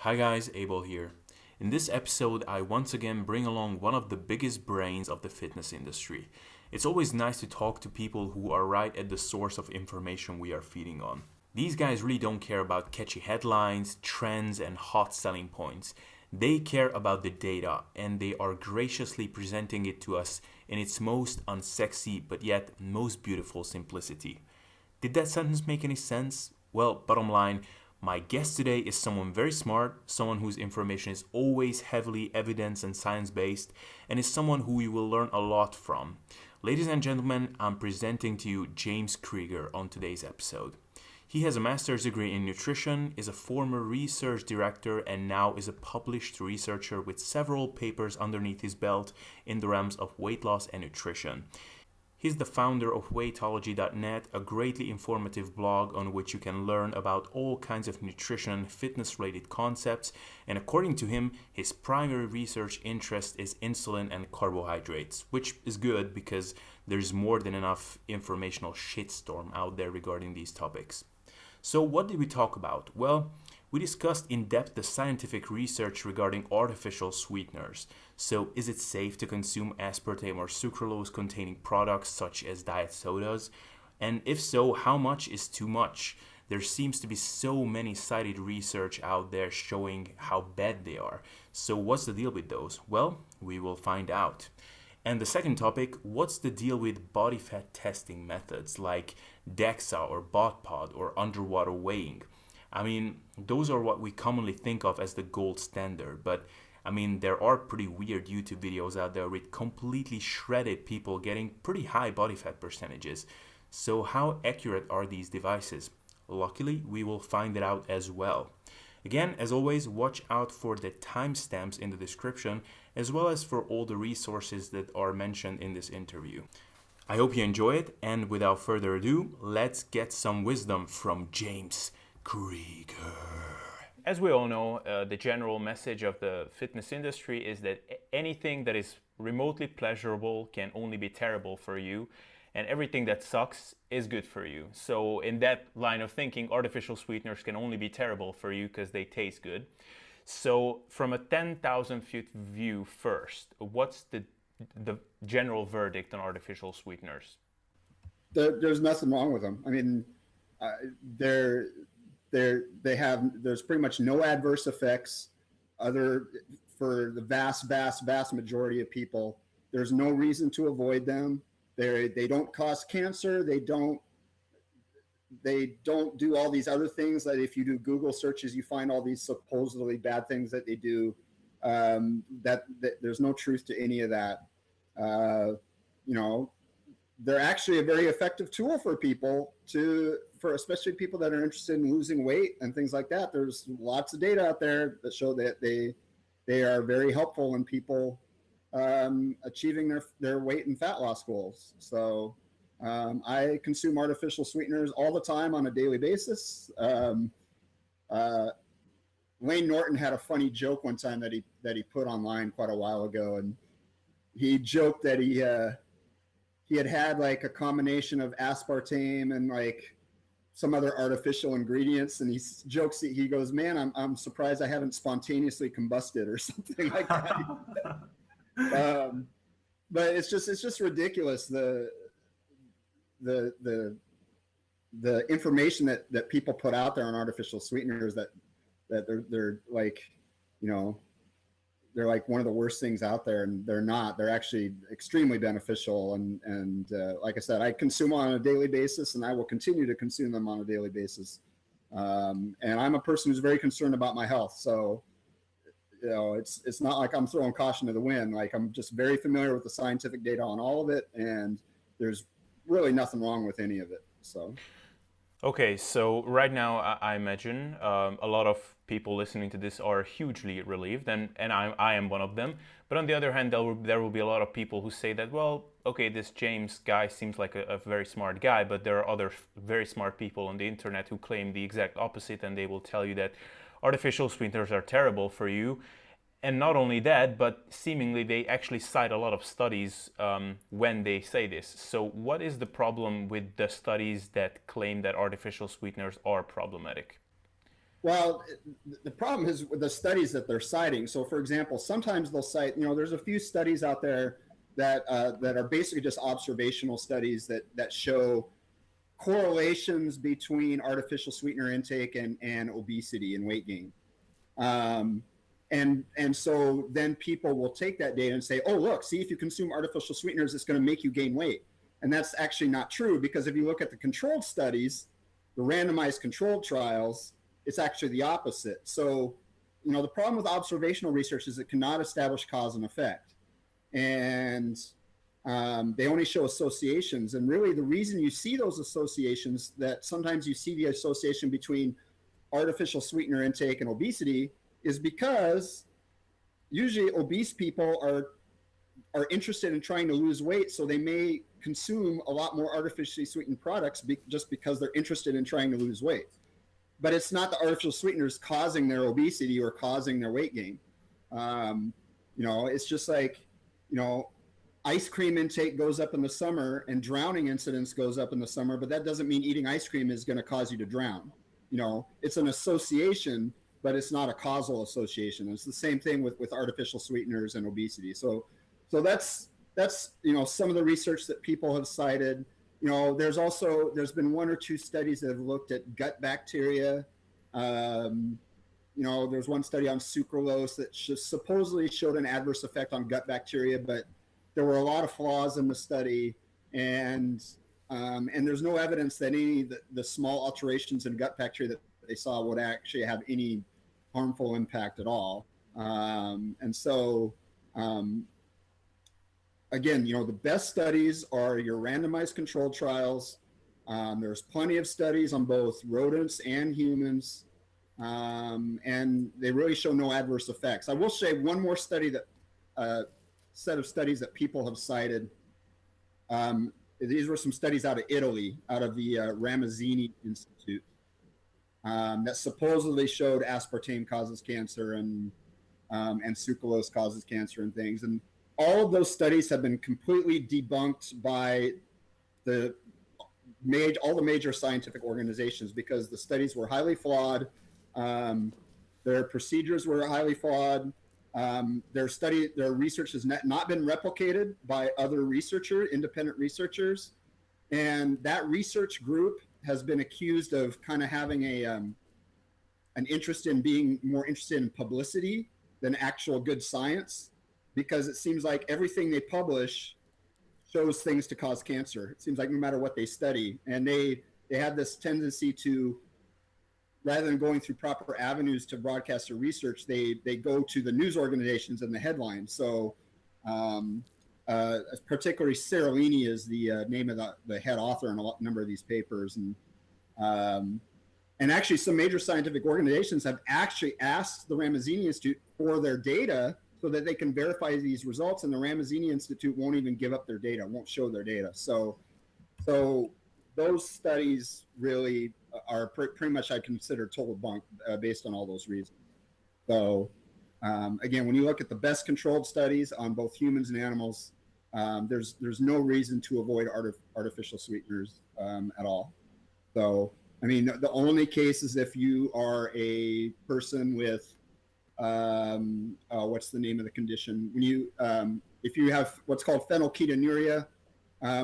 Hi guys, Abel here. In this episode, I once again bring along one of the biggest brains of the fitness industry. It's always nice to talk to people who are right at the source of information we are feeding on. These guys really don't care about catchy headlines, trends, and hot selling points. They care about the data, and they are graciously presenting it to us in its most unsexy but yet most beautiful simplicity. Did that sentence make any sense? Well, bottom line, my guest today is someone very smart, someone whose information is always heavily evidence and science-based, and is someone who you will learn a lot from. Ladies and gentlemen, I'm presenting to you James Krieger on today's episode. He has a master's degree in nutrition, is a former research director, and now is a published researcher with several papers underneath his belt in the realms of weight loss and nutrition. He's the founder of Weightology.net, a greatly informative blog on which you can learn about all kinds of nutrition and fitness-related concepts, and according to him, his primary research interest is insulin and carbohydrates, which is good because there's more than enough informational shitstorm out there regarding these topics. So what did we talk about? Well, we discussed in depth the scientific research regarding artificial sweeteners. So, is it safe to consume aspartame or sucralose containing products such as diet sodas? And if so, how much is too much? There seems to be so many cited research out there showing how bad they are. So, what's the deal with those? Well, we will find out. And the second topic, what's the deal with body fat testing methods like DEXA or BODPOD or underwater weighing? I mean, those are what we commonly think of as the gold standard, but I mean, there are pretty weird YouTube videos out there with completely shredded people getting pretty high body fat percentages. So how accurate are these devices? Luckily, we will find it out as well. Again, as always, watch out for the timestamps in the description, as well as for all the resources that are mentioned in this interview. I hope you enjoy it, and without further ado, let's get some wisdom from James Krieger. As we all know, the general message of the fitness industry is that anything that is remotely pleasurable can only be terrible for you, and everything that sucks is good for you. So in that line of thinking, artificial sweeteners can only be terrible for you because they taste good. So from a 10,000 feet view first, what's the general verdict on artificial sweeteners? There's nothing wrong with them. I mean, there's pretty much no adverse effects for the vast majority of people. There's no reason to avoid them. They don't cause cancer. They don't do all these other things that if you do Google searches, you find all these supposedly bad things that they do. That there's no truth to any of that. They're actually a very effective tool for people for especially people that are interested in losing weight and things like that. There's lots of data out there that show that they are very helpful in people achieving their weight and fat loss goals. So I consume artificial sweeteners all the time on a daily basis. Wayne Norton had a funny joke one time that he put online quite a while ago, and he joked that he had like a combination of aspartame and like some other artificial ingredients, and he jokes, he goes, "Man, I'm surprised I haven't spontaneously combusted," or something like that. But it's just ridiculous the information that people put out there on artificial sweeteners that they're like, they're like one of the worst things out there, and they're not. They're actually extremely beneficial, and like I said, I consume them on a daily basis, and I will continue to consume them on a daily basis. And I'm a person who's very concerned about my health, so it's not like I'm throwing caution to the wind. Like, I'm just very familiar with the scientific data on all of it, and there's really nothing wrong with any of it. So. Okay, so right now I imagine a lot of people listening to this are hugely relieved, and I am one of them. But on the other hand, there will be a lot of people who say that, well, okay, this James guy seems like a very smart guy, but there are other very smart people on the internet who claim the exact opposite, and they will tell you that artificial sweeteners are terrible for you. And not only that, but seemingly they actually cite a lot of studies when they say this. So what is the problem with the studies that claim that artificial sweeteners are problematic? Well, the problem is with the studies that they're citing. So, for example, sometimes they'll cite, there's a few studies out there that are basically just observational studies that show correlations between artificial sweetener intake and obesity and weight gain. And so then people will take that data and say, oh, look, see, if you consume artificial sweeteners, it's going to make you gain weight. And that's actually not true, because if you look at the controlled studies, the randomized controlled trials, it's actually the opposite. So, the problem with observational research is it cannot establish cause and effect. And they only show associations. And really the reason you see those associations, that sometimes you see the association between artificial sweetener intake and obesity, is because usually obese people are interested in trying to lose weight, so they may consume a lot more artificially sweetened products just because they're interested in trying to lose weight. But it's not the artificial sweeteners causing their obesity or causing their weight gain. It's just like, ice cream intake goes up in the summer and drowning incidence goes up in the summer, but that doesn't mean eating ice cream is going to cause you to drown. It's an association, but it's not a causal association. It's the same thing with artificial sweeteners and obesity. So that's some of the research that people have cited. There's been one or two studies that have looked at gut bacteria. There's one study on sucralose that supposedly showed an adverse effect on gut bacteria, but there were a lot of flaws in the study, and there's no evidence that any of the small alterations in gut bacteria that they saw would actually have any harmful impact at all. Again, the best studies are your randomized controlled trials. There's plenty of studies on both rodents and humans, and they really show no adverse effects. I will say one more study set of studies that people have cited. These were some studies out of Italy, out of the Ramazzini Institute, that supposedly showed aspartame causes cancer and sucralose causes cancer and things. And all of those studies have been completely debunked by all the major scientific organizations, because the studies were highly flawed. Their procedures were highly flawed. Their research has not been replicated by other independent researchers. And that research group has been accused of kind of having an interest in being more interested in publicity than actual good science, because it seems like everything they publish shows things to cause cancer. It seems like no matter what they study, and they have this tendency to, rather than going through proper avenues to broadcast their research, they go to the news organizations and the headlines. So particularly Seralini is the name of the head author in a number of these papers. And actually some major scientific organizations have actually asked the Ramazzini Institute for their data so that they can verify these results, and the Ramazzini Institute won't even give up their data, won't show their data. So those studies really are pretty much, I consider, total bunk based on all those reasons. So again, when you look at the best controlled studies on both humans and animals, there's no reason to avoid artificial sweeteners at all. So, I mean, the only case is if you are a person with, what's the name of the condition? If you have what's called phenylketonuria,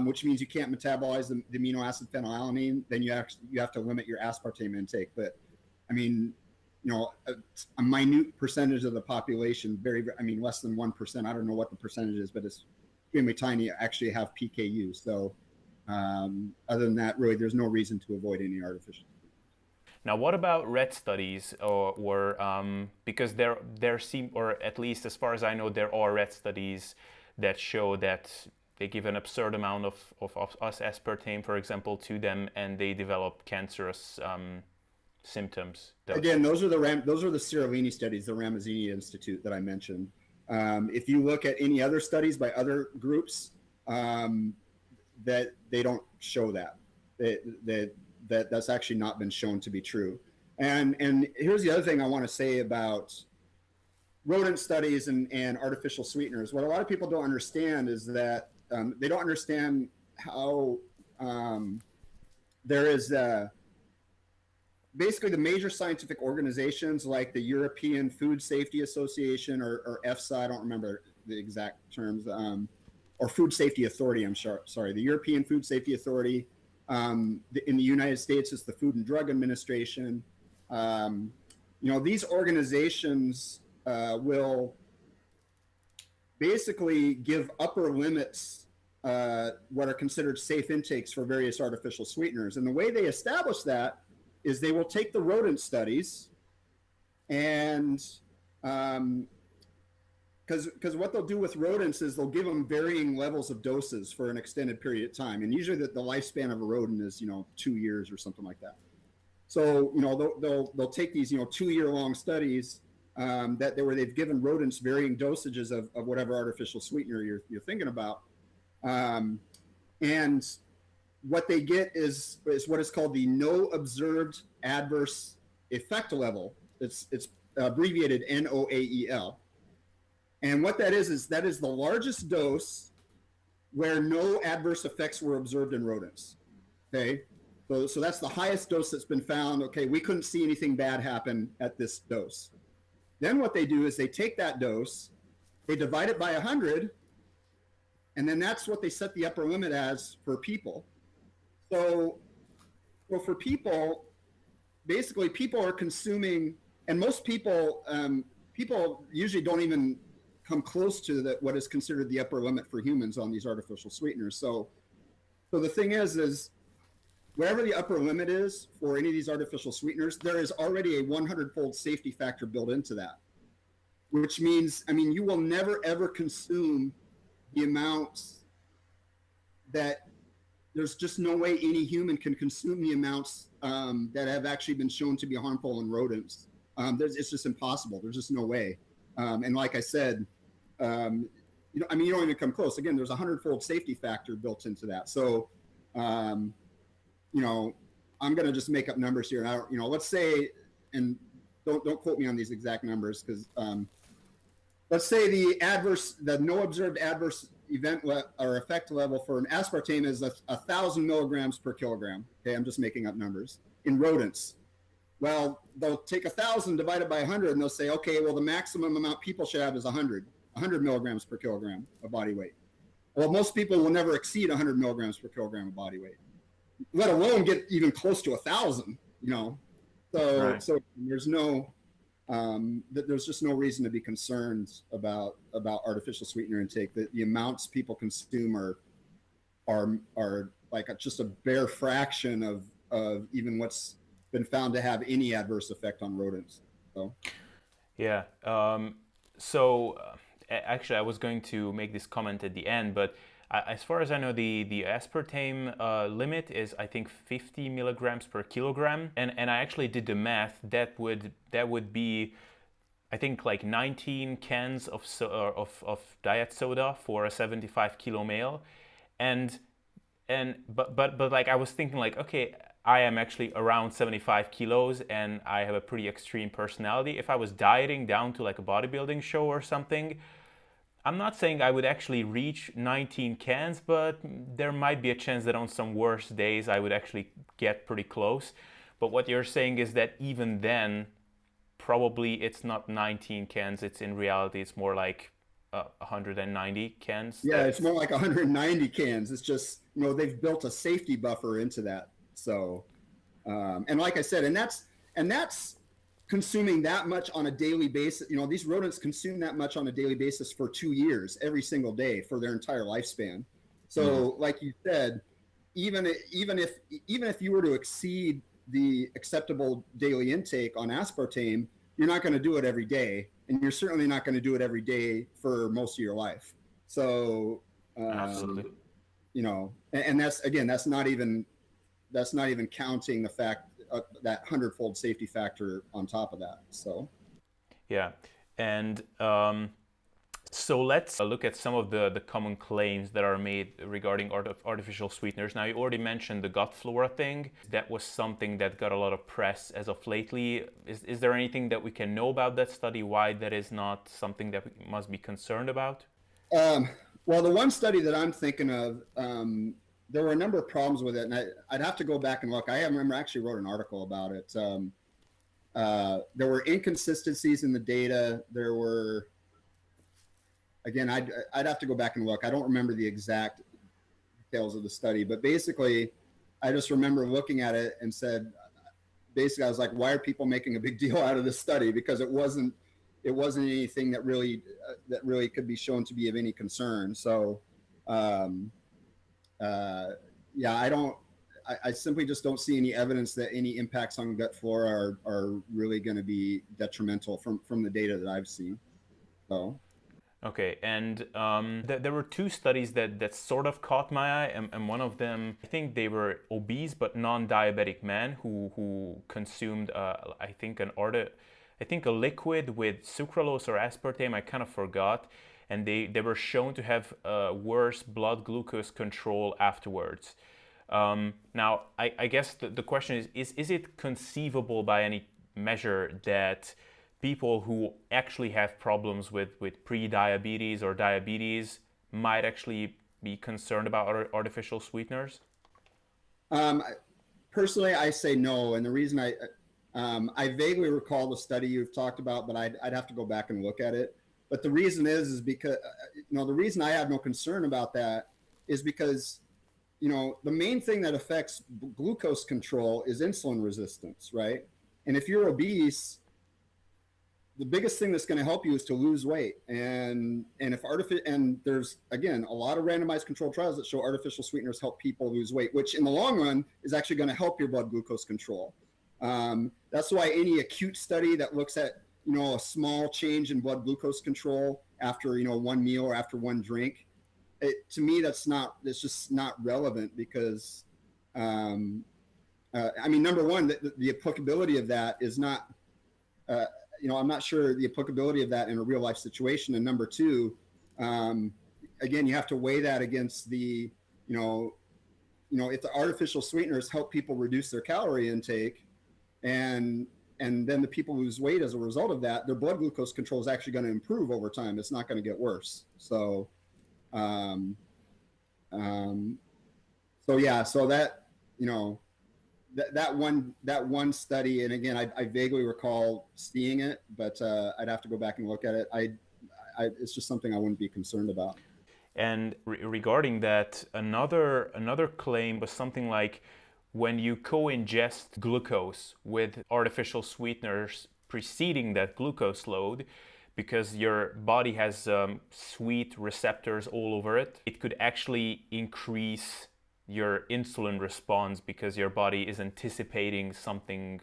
which means you can't metabolize the amino acid phenylalanine, then you have to limit your aspartame intake. But I mean, a minute percentage of the population, less than 1%. I don't know what the percentage is, but it's extremely tiny, actually have PKU. So other than that, really, there's no reason to avoid any artificial. Now, what about rat studies, because there seem, or at least as far as I know, there are rat studies that show that they give an absurd amount of us aspartame, for example, to them, and they develop cancerous symptoms. Again, those are the Seralini studies, the Ramazzini Institute that I mentioned. If you look at any other studies by other groups, that they don't show that's actually not been shown to be true. And here's the other thing I want to say about rodent studies and artificial sweeteners. What a lot of people don't understand is that they don't understand how there is basically the major scientific organizations like the European Food Safety Association or EFSA, I don't remember the exact terms, or Food Safety Authority, I'm sorry, the European Food Safety Authority. In the United States, it's the Food and Drug Administration. These organizations will basically give upper limits, what are considered safe intakes for various artificial sweeteners. And the way they establish that is they will take the rodent studies and because what they'll do with rodents is they'll give them varying levels of doses for an extended period of time. And usually the lifespan of a rodent is, 2 years or something like that. So, they'll take these, 2-year-long studies where they've given rodents varying dosages of whatever artificial sweetener you're thinking about. And what they get is what is called the no observed adverse effect level. It's abbreviated NOAEL. And what that is that is the largest dose where no adverse effects were observed in rodents. Okay, so that's the highest dose that's been found. Okay, we couldn't see anything bad happen at this dose. Then what they do is they take that dose, they divide it by 100, and then that's what they set the upper limit as for people. So for people, basically people are consuming, and most people usually don't even come close to what is considered the upper limit for humans on these artificial sweeteners. So the thing is whatever the upper limit is for any of these artificial sweeteners, there is already a 100-fold safety factor built into that, which means, you will never ever consume the amounts that there's just no way any human can consume the amounts that have actually been shown to be harmful in rodents. It's just impossible. There's just no way. And like I said, you don't even come close. Again, there's a 100-fold safety factor built into that. So, I'm going to just make up numbers here. Let's say, and don't quote me on these exact numbers, because let's say the no observed adverse event or effect level for an aspartame is 1,000 milligrams per kilogram. Okay, I'm just making up numbers in rodents. Well, they'll take 1,000 divided by 100, and they'll say, okay, well, the maximum amount people should have is 100 milligrams per kilogram of body weight. Well, most people will never exceed 100 milligrams per kilogram of body weight, let alone get even close to 1,000. So Right. so there's just no reason to be concerned about artificial sweetener intake. The amounts people consume are like just a bare fraction of even what's been found to have any adverse effect on rodents. So Yeah. Actually, I was going to make this comment at the end, but as far as I know, the aspartame limit is, I think, 50 milligrams per kilogram, and I actually did the math. That would be, I think, like 19 cans of diet soda for a 75 kilo male, but like I was thinking, like, okay, I am actually around 75 kilos and I have a pretty extreme personality. If I was dieting down to like a bodybuilding show or something, I'm not saying I would actually reach 19 cans, but there might be a chance that on some worse days I would actually get pretty close. But what you're saying is that even then, probably it's not 19 cans. It's in reality, it's more like 190 cans. yeah, it's more like 190 cans. It's just, they've built a safety buffer into that. So, and like I said, and that's consuming that much on a daily basis. These rodents consume that much on a daily basis for 2 years, every single day for their entire lifespan. So, like you said, even if you were to exceed the acceptable daily intake on aspartame, you're not going to do it every day, and you're certainly not going to do it every day for most of your life. So, Absolutely. And that's not even counting the fact that 100-fold safety factor on top of that. So, Yeah, and so let's look at some of the common claims that are made regarding artificial sweeteners. Now, you already mentioned the gut flora thing. That was something that got a lot of press as of lately. Is there anything that we can know about that study, why that is not something that we must be concerned about? well, the one study that I'm thinking of, there were a number of problems with it, and I'd have to go back and look. I remember I actually wrote an article about it. There were inconsistencies in the data. There were, again, I'd have to go back and look. I don't remember the exact details of the study, but basically, I just remember looking at it and said, basically, I was like, why are people making a big deal out of this study? Because it wasn't anything that really could be shown to be of any concern. So, yeah, I simply just don't see any evidence that any impacts on gut flora are really going to be detrimental from the data that I've seen. So. Okay, and there were two studies that sort of caught my eye, and one of them, I think they were obese but non-diabetic men who consumed, I think a liquid with sucralose or aspartame, I kind of forgot, and they were shown to have worse blood glucose control afterwards. Now, I guess the question is it conceivable by any measure that people who actually have problems with pre-diabetes or diabetes might actually be concerned about artificial sweeteners? Personally, I say no, and the reason I vaguely recall the study you've talked about, but I'd have to go back and look at it. But the reason is because the reason I have no concern about that is because the main thing that affects glucose control is insulin resistance, right? And if you're obese, the biggest thing that's going to help you is to lose weight. And there's, again, a lot of randomized controlled trials that show artificial sweeteners help people lose weight, which in the long run is actually going to help your blood glucose control. That's why any acute study that looks at, a small change in blood glucose control after, one meal or after one drink, to me, it's just not relevant because, number one, the applicability of that is not, I'm not sure the applicability of that in a real life situation. And number two, again, you have to weigh that against the, if the artificial sweeteners help people reduce their calorie intake and then the people lose weight as a result of that, their blood glucose control is actually going to improve over time. It's not going to get worse. So, that one study, and again, I vaguely recall seeing it, but I'd have to go back and look at it. It's just something I wouldn't be concerned about. And regarding that, another claim was something like when you co-ingest glucose with artificial sweeteners preceding that glucose load, because your body has sweet receptors all over it, it could actually increase your insulin response because your body is anticipating something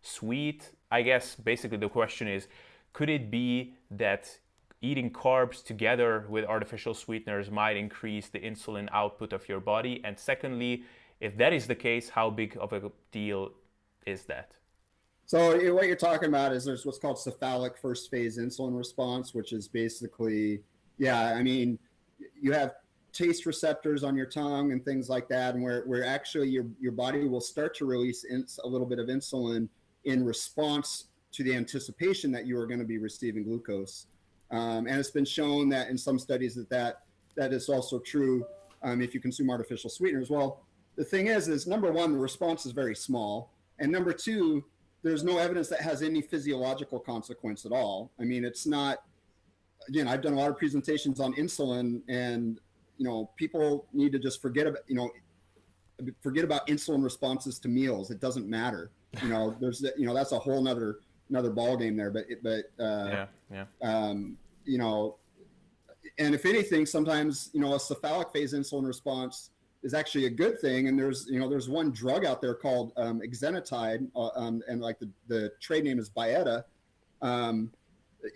sweet. I guess basically the question is, could it be that eating carbs together with artificial sweeteners might increase the insulin output of your body? And secondly, if that is the case, how big of a deal is that? So what you're talking about is there's what's called cephalic first phase insulin response, which is basically, you have taste receptors on your tongue and things like that, and where actually your body will start to release a little bit of insulin in response to the anticipation that you are going to be receiving glucose. And it's been shown that in some studies that is also true if you consume artificial sweeteners. Well, the thing is number one, the response is very small, and number two, there's no evidence that has any physiological consequence at all. I mean, it's not. Again, I've done a lot of presentations on insulin, and people need to just forget about insulin responses to meals. It doesn't matter. There's that's a whole another ball game there. And if anything, sometimes a cephalic phase insulin response is actually a good thing. And there's one drug out there called exenatide, and like the trade name is Byetta.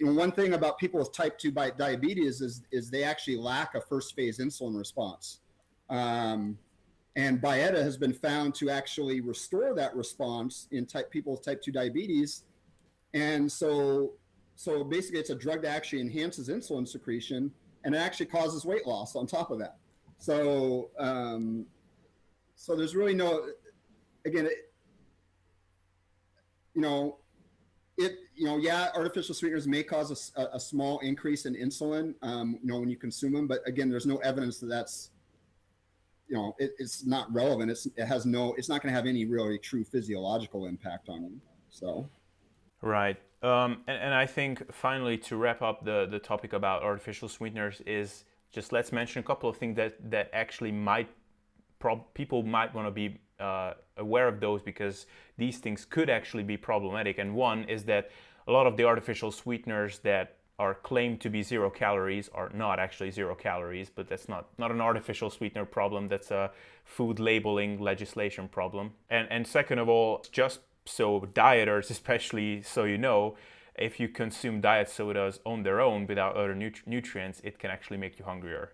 One thing about people with type 2 diabetes is they actually lack a first phase insulin response. And Byetta has been found to actually restore that response in people with type 2 diabetes. And so basically it's a drug that actually enhances insulin secretion, and it actually causes weight loss on top of that. So there's really no, again, artificial sweeteners may cause a small increase in insulin, when you consume them, but again, there's no evidence that it's not relevant. It's not going to have any really true physiological impact on you. So. Right. And I think finally to wrap up the topic about artificial sweeteners is just let's mention a couple of things that actually people might want to be aware of those, because these things could actually be problematic. And one is that a lot of the artificial sweeteners that are claimed to be 0 calories are not actually 0 calories, but that's not an artificial sweetener problem. That's a food labeling legislation problem. And second of all, just so dieters, especially so if you consume diet sodas on their own without other nutrients, it can actually make you hungrier.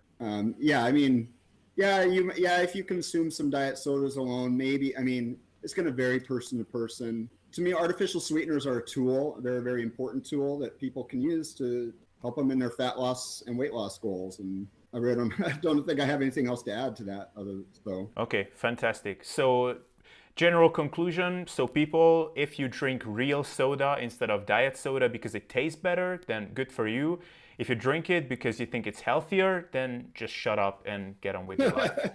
If you consume some diet sodas alone, maybe. I mean, it's going to vary person to person. To me, artificial sweeteners are a tool. They're a very important tool that people can use to help them in their fat loss and weight loss goals. And I don't think I have anything else to add to that. Okay, fantastic. So general conclusion, so people, if you drink real soda instead of diet soda because it tastes better, then good for you. If you drink it because you think it's healthier, then just shut up and get on with your life.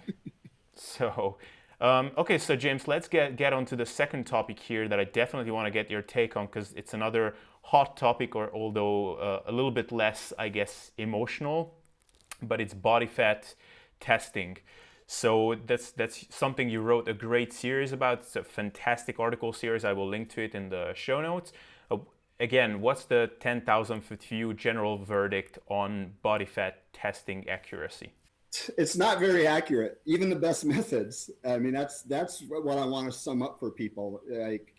So, okay, so James, let's get on to the second topic here that I definitely want to get your take on, because it's another hot topic, or although a little bit less, I guess, emotional, but it's body fat testing. So that's something you wrote a great series about. It's a fantastic article series. I will link to it in the show notes. Again, what's the 10,000-foot view general verdict on body fat testing accuracy? It's not very accurate, even the best methods. I mean, that's what I want to sum up for people. Like,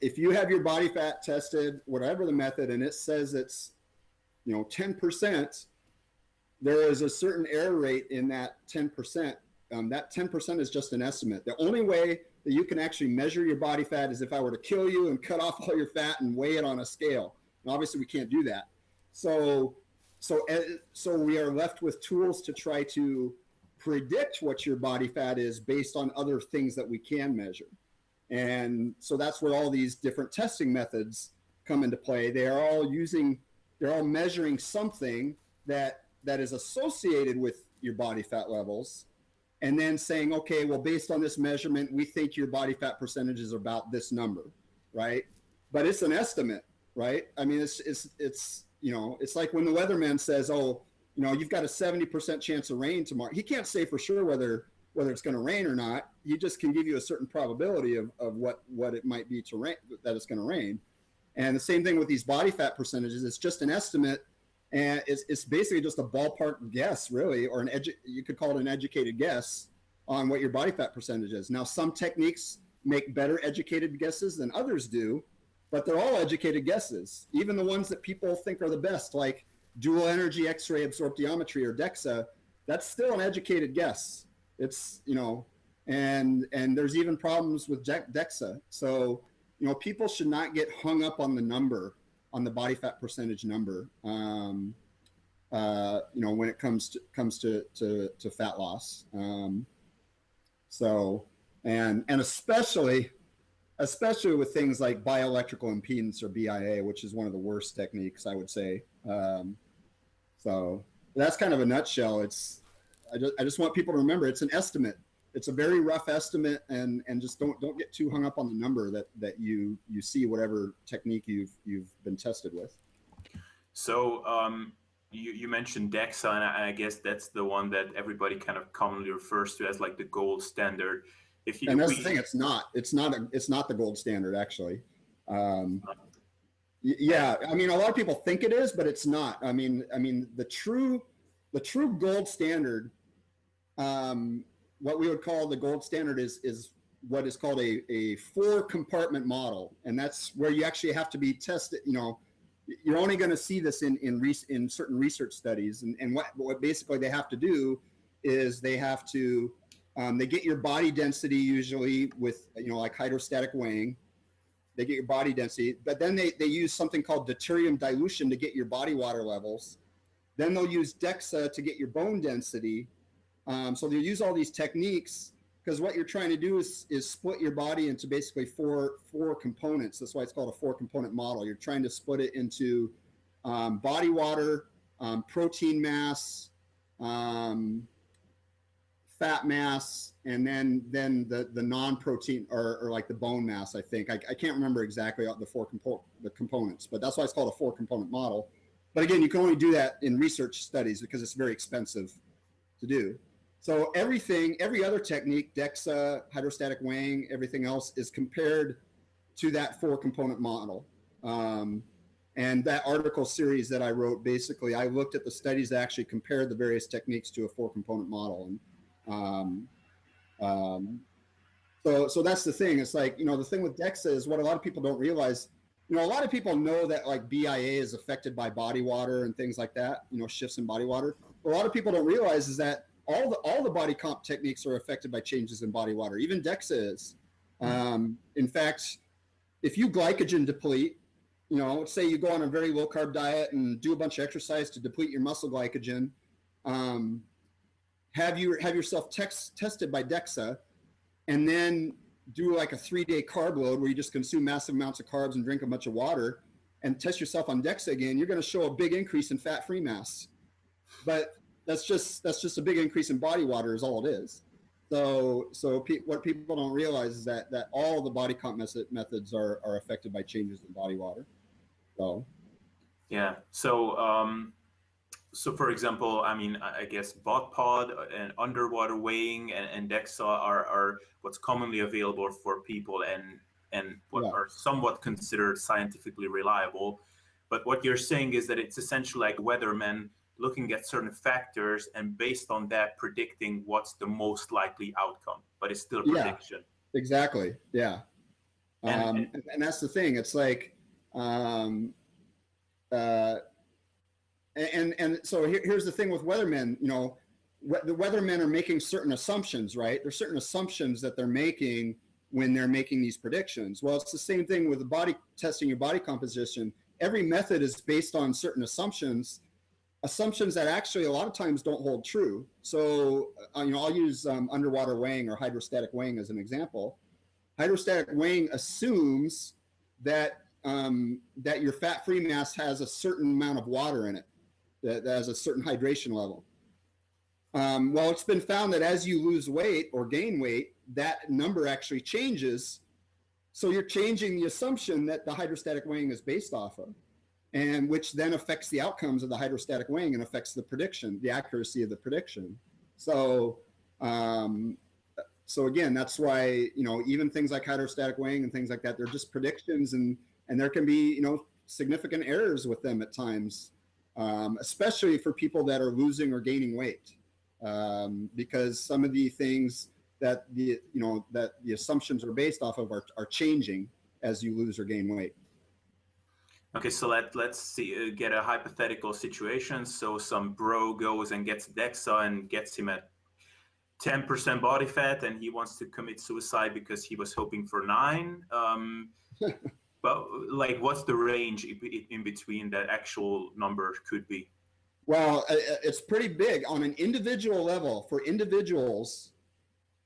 if you have your body fat tested, whatever the method, and it says it's, 10%, there is a certain error rate in that 10%. That 10% is just an estimate. The only way that you can actually measure your body fat is if I were to kill you and cut off all your fat and weigh it on a scale. And obviously, we can't do that. So we are left with tools to try to predict what your body fat is based on other things that we can measure. And so that's where all these different testing methods come into play. They're all measuring something that is associated with your body fat levels, and then saying, okay, well, based on this measurement, we think your body fat percentage is about this number, right? But it's an estimate, right? I mean, it's like when the weatherman says, oh, you've got a 70% chance of rain tomorrow. He can't say for sure whether it's going to rain or not. He just can give you a certain probability of what it might be to rain, that it's going to rain. And the same thing with these body fat percentages. It's just an estimate. And it's basically just a ballpark guess, really, or you could call it an educated guess on what your body fat percentage is. Now, some techniques make better educated guesses than others do, but they're all educated guesses. Even the ones that people think are the best, like dual energy X-ray absorptiometry or DEXA, that's still an educated guess. It's, and there's even problems with DEXA. So, people should not get hung up on the number, on the body fat percentage number, when it comes to fat loss. And especially with things like bioelectrical impedance, or BIA, which is one of the worst techniques, I would say. So that's kind of a nutshell. I just want people to remember it's an estimate. It's a very rough estimate, and just don't get too hung up on the number that you see whatever technique you've been tested with. So you mentioned DEXA, and I guess that's the one that everybody kind of commonly refers to as like the gold standard. The thing, it's not the gold standard, actually. Yeah, I mean, a lot of people think it is, but it's not. I mean the true gold standard, what we would call the gold standard is what is called a 4-compartment model, and that's where you actually have to be tested. You're only going to see this in certain research studies, and what basically they have to do is they have to they get your body density, usually with like hydrostatic weighing. They get your body density, but then they use something called deuterium dilution to get your body water levels. Then they'll use DEXA to get your bone density. So they use all these techniques because what you're trying to do is split your body into basically four components. That's why it's called a 4-component model. You're trying to split it into body water, protein mass, fat mass, and then the non-protein or like the bone mass. I think I can't remember exactly the components, but that's why it's called a 4-component model. But again, you can only do that in research studies because it's very expensive to do. So every other technique, DEXA, hydrostatic weighing, everything else is compared to that 4-component model. And that article series that I wrote, basically, I looked at the studies that actually compared the various techniques to a 4-component model. And so that's the thing. It's like, the thing with DEXA is what a lot of people don't realize. A lot of people know that like BIA is affected by body water and things like that, shifts in body water. But a lot of people don't realize is that all the body comp techniques are affected by changes in body water. Even DEXA is. In fact, if you glycogen deplete, let's say you go on a very low carb diet and do a bunch of exercise to deplete your muscle glycogen, have yourself tested by DEXA, and then do like a 3-day carb load where you just consume massive amounts of carbs and drink a bunch of water, and test yourself on DEXA again, you're going to show a big increase in fat-free mass. But that's just a big increase in body water is all it is. So what people don't realize is that all the body comp methods are affected by changes in body water. So yeah. So for example, I mean, I guess BODPOD and underwater weighing and DEXA are what's commonly available for people and what are somewhat considered scientifically reliable. But what you're saying is that it's essentially like weathermen looking at certain factors and based on that predicting what's the most likely outcome, but it's still a prediction. Exactly. Yeah. And that's the thing. It's like, and so here's the thing with weathermen, the weathermen are making certain assumptions, right? There's certain assumptions that they're making when they're making these predictions. Well, it's the same thing with the body testing your body composition. Every method is based on certain assumptions that actually a lot of times don't hold true. So, I'll use underwater weighing or hydrostatic weighing as an example. Hydrostatic weighing assumes that your fat-free mass has a certain amount of water in it, that has a certain hydration level. Well, it's been found that as you lose weight or gain weight, that number actually changes. So you're changing the assumption that the hydrostatic weighing is based off of, and which then affects the outcomes of the hydrostatic weighing and affects the prediction, the accuracy of the prediction. So, so again, that's why, even things like hydrostatic weighing and things like that, they're just predictions, and there can be, significant errors with them at times, especially for people that are losing or gaining weight, because some of the things that the assumptions are based off of are changing as you lose or gain weight. Okay, so let's see, get a hypothetical situation. So some bro goes and gets DEXA and gets him at 10% body fat, and he wants to commit suicide because he was hoping for 9. But like, what's the range in between that actual number could be? Well, it's pretty big on an individual level. For individuals,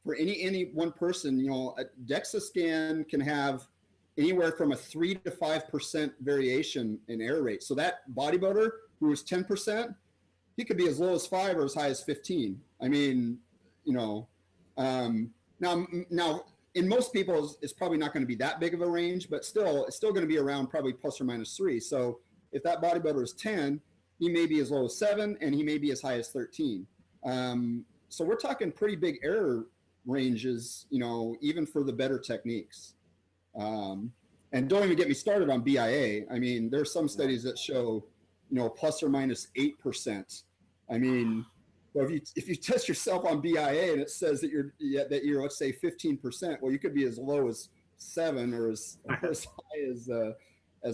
for any one person, a DEXA scan can have anywhere from a 3 to 5% variation in error rate. So that bodybuilder who was 10%, he could be as low as 5 or as high as 15. I mean, now in most people, it's probably not going to be that big of a range, but still, it's still going to be around probably plus or minus 3. So if that bodybuilder is 10, he may be as low as 7, and he may be as high as 13. So we're talking pretty big error ranges, even for the better techniques. And don't even get me started on BIA. I mean, there are some studies that show, plus or minus 8%. I mean, well, if you test yourself on BIA and it says that you're let's say 15%, well, you could be as low as 7 or as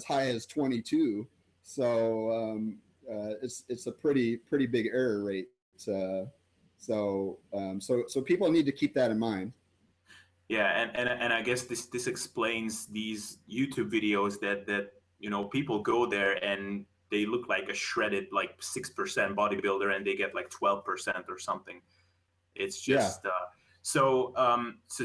high as 22. So it's a pretty big error rate. So people need to keep that in mind. Yeah, and I guess this explains these YouTube videos that people go there and they look like a shredded 6% bodybuilder and they get 12% or something. It's just so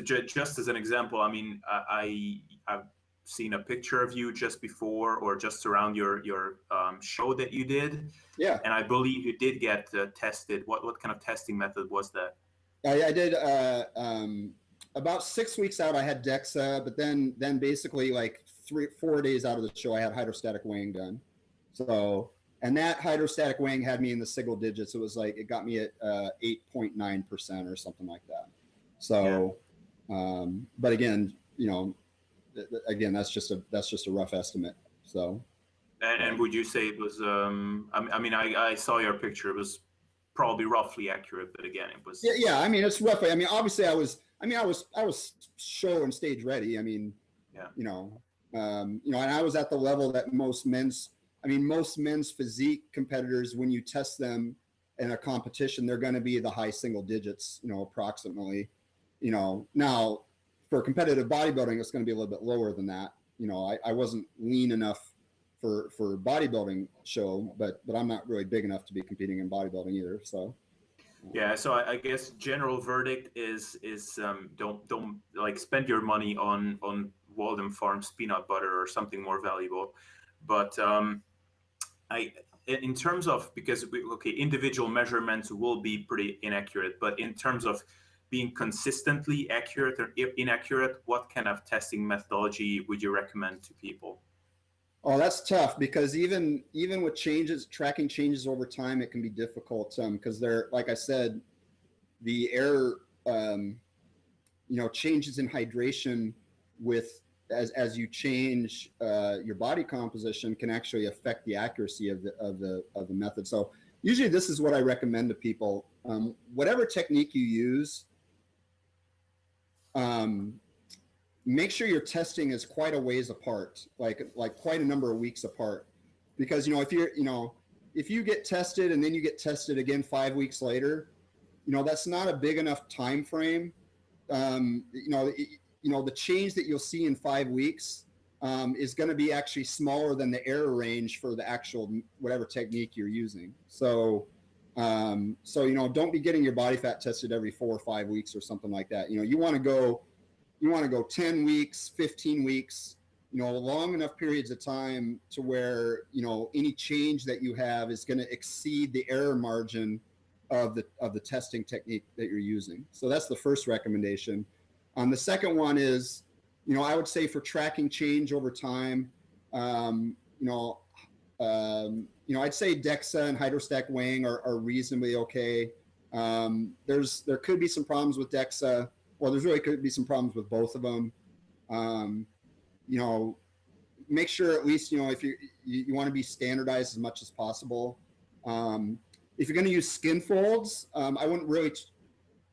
just as an example, I mean, I've seen a picture of you just before or just around your show that you did. Yeah. And I believe you did get tested. What kind of testing method was that? I did about 6 weeks out. I had DEXA, but then basically like 4 days out of the show, I had hydrostatic weighing done. So, and that hydrostatic weighing had me in the single digits. It was like it got me at 8.9% or something like that. So, but again, again, that's just a rough estimate. So, and would you say it was? I mean, I saw your picture. It was probably roughly accurate, but again, it was. Yeah. I mean, it's roughly. I mean, obviously, I was show and stage ready. I mean, and I was at the level that most men's physique competitors, when you test them in a competition, they're going to be the high single digits, approximately. Now for competitive bodybuilding, it's going to be a little bit lower than that. I wasn't lean enough for bodybuilding show, but I'm not really big enough to be competing in bodybuilding either. So. Yeah, so I guess general verdict is don't like spend your money on Walden Farms peanut butter or something more valuable, but in terms of, because individual measurements will be pretty inaccurate, but in terms of being consistently accurate or inaccurate, what kind of testing methodology would you recommend to people? Oh, that's tough, because even with tracking changes over time, it can be difficult because they're, like I said, the error, changes in hydration as you change your body composition can actually affect the accuracy of the method. So usually this is what I recommend to people. Whatever technique you use, make sure your testing is quite a ways apart, like quite a number of weeks apart, because if you get tested and then you get tested again 5 weeks later, that's not a big enough time frame. The change that you'll see in 5 weeks is going to be actually smaller than the error range for the actual whatever technique you're using. So don't be getting your body fat tested every 4 or 5 weeks or something like that. You want to go 10 weeks, 15 weeks, long enough periods of time to where, any change that you have is going to exceed the error margin of the testing technique that you're using. So that's the first recommendation. The second one is, I would say for tracking change over time, I'd say DEXA and hydrostatic weighing are reasonably okay. There could be some problems with DEXA. Well, there's really could be some problems with both of them. Make sure at least, if you want to be standardized as much as possible. If you're going to use skin folds, I wouldn't really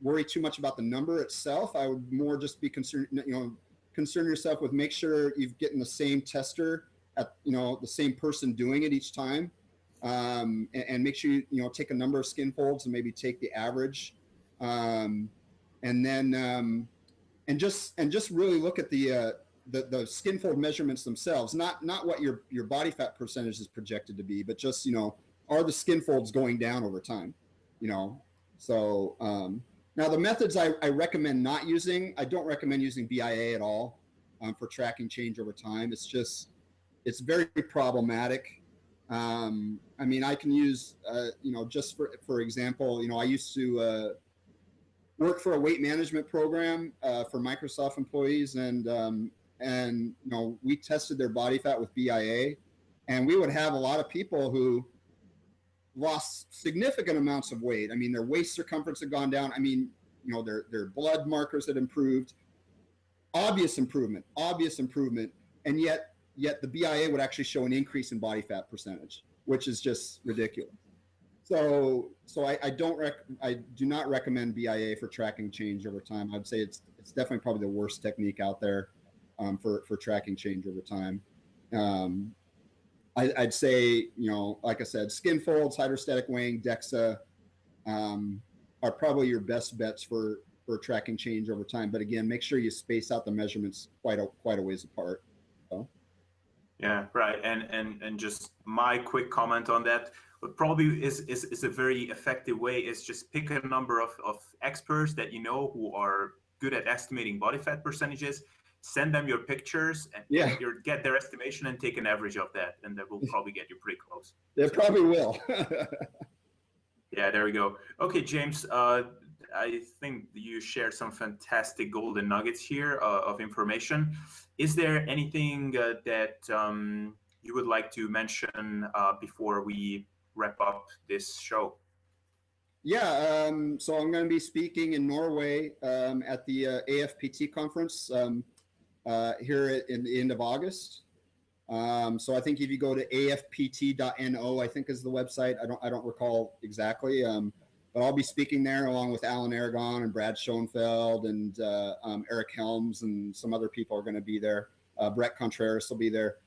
worry too much about the number itself. I would more just be concerned yourself with make sure you're getting the same tester at, the same person doing it each time. And make sure you take a number of skin folds and maybe take the average. And then and just really look at the skin fold measurements themselves, not what your body fat percentage is projected to be, but just are the skin folds going down over time? So now the methods I recommend not using, I don't recommend using BIA at all for tracking change over time. It's very problematic. I mean, I can use just for example, I used to work for a weight management program for Microsoft employees, and we tested their body fat with BIA, and we would have a lot of people who lost significant amounts of weight. I mean, their waist circumference had gone down. I mean, their blood markers had improved, obvious improvement, and yet the BIA would actually show an increase in body fat percentage, which is just ridiculous. So I do not recommend BIA for tracking change over time. I'd say it's definitely probably the worst technique out there for tracking change over time. I'd say, like I said, skin folds, hydrostatic weighing, DEXA are probably your best bets for tracking change over time. But again, make sure you space out the measurements quite a ways apart. So. Yeah, right. And just my quick comment on that, what probably is a very effective way is just pick a number of experts that who are good at estimating body fat percentages, send them your pictures and get their estimation and take an average of that, and that will probably get you pretty close. It probably will. Yeah, there we go. Okay, James, I think you shared some fantastic golden nuggets here of information. Is there anything that you would like to mention before we wrap up this show? Yeah, so I'm going to be speaking in Norway at the AFPT conference here in the end of August. So I think if you go to afpt.no, I think is the website. I don't recall exactly, but I'll be speaking there along with Alan Aragon and Brad Schoenfeld and Eric Helms, and some other people are going to be there. Brett Contreras will be there.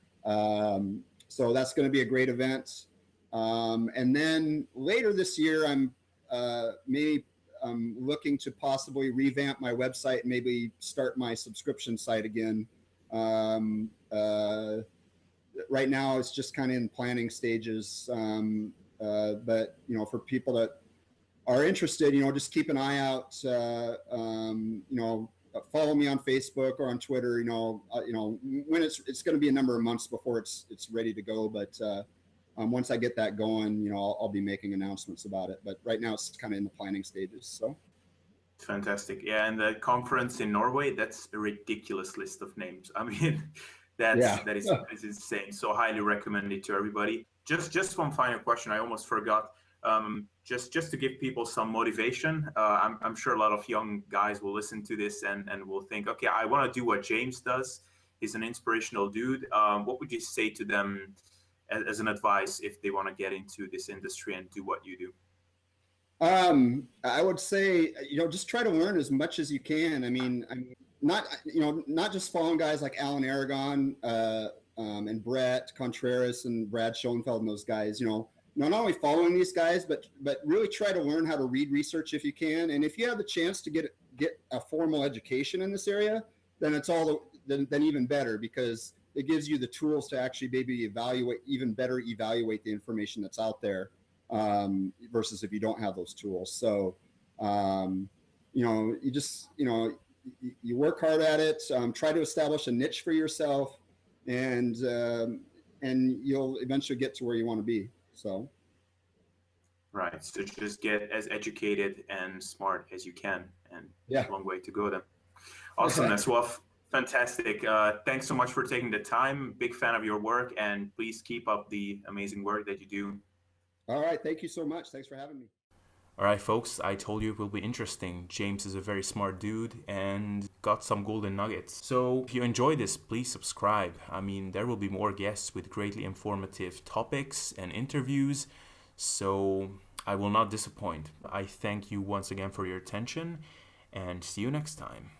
So that's going to be a great event. And then later this year, I'm looking to possibly revamp my website and maybe start my subscription site again. Right now it's just kind of in planning stages. But, you know, for people that are interested, you know, just keep an eye out, you know, follow me on Facebook or on Twitter, you know, when it's going to be a number of months before it's ready to go. But, once I get that going, you know, I'll be making announcements about it. But right now it's kind of in the planning stages. So. Fantastic. Yeah, and the conference in Norway, that's a ridiculous list of names. I mean, that is insane. So highly recommended to everybody. Just one final question. I almost forgot. Just to give people some motivation. I'm sure a lot of young guys will listen to this and will think, okay, I want to do what James does. He's an inspirational dude. What would you say to them as an advice if they want to get into this industry and do what you do? I would say, you know, just try to learn as much as you can. I mean, not just following guys like Alan Aragon and Brett Contreras and Brad Schoenfeld and those guys, you know, not only following these guys, but really try to learn how to read research if you can. And if you have the chance to get a formal education in this area, then it's then even better, because it gives you the tools to actually maybe evaluate the information that's out there, versus if you don't have those tools. So, you know, you just, you know, you work hard at it, try to establish a niche for yourself, and you'll eventually get to where you want to be. So. Right. So just get as educated and smart as you can, and yeah, a long way to go then. Awesomeness. Well, fantastic. Thanks so much for taking the time. Big fan of your work, and please keep up the amazing work that you do. All right. Thank you so much. Thanks for having me. All right, folks, I told you it will be interesting. James is a very smart dude and got some golden nuggets. So if you enjoy this, please subscribe. I mean, there will be more guests with greatly informative topics and interviews, so I will not disappoint. I thank you once again for your attention, and see you next time.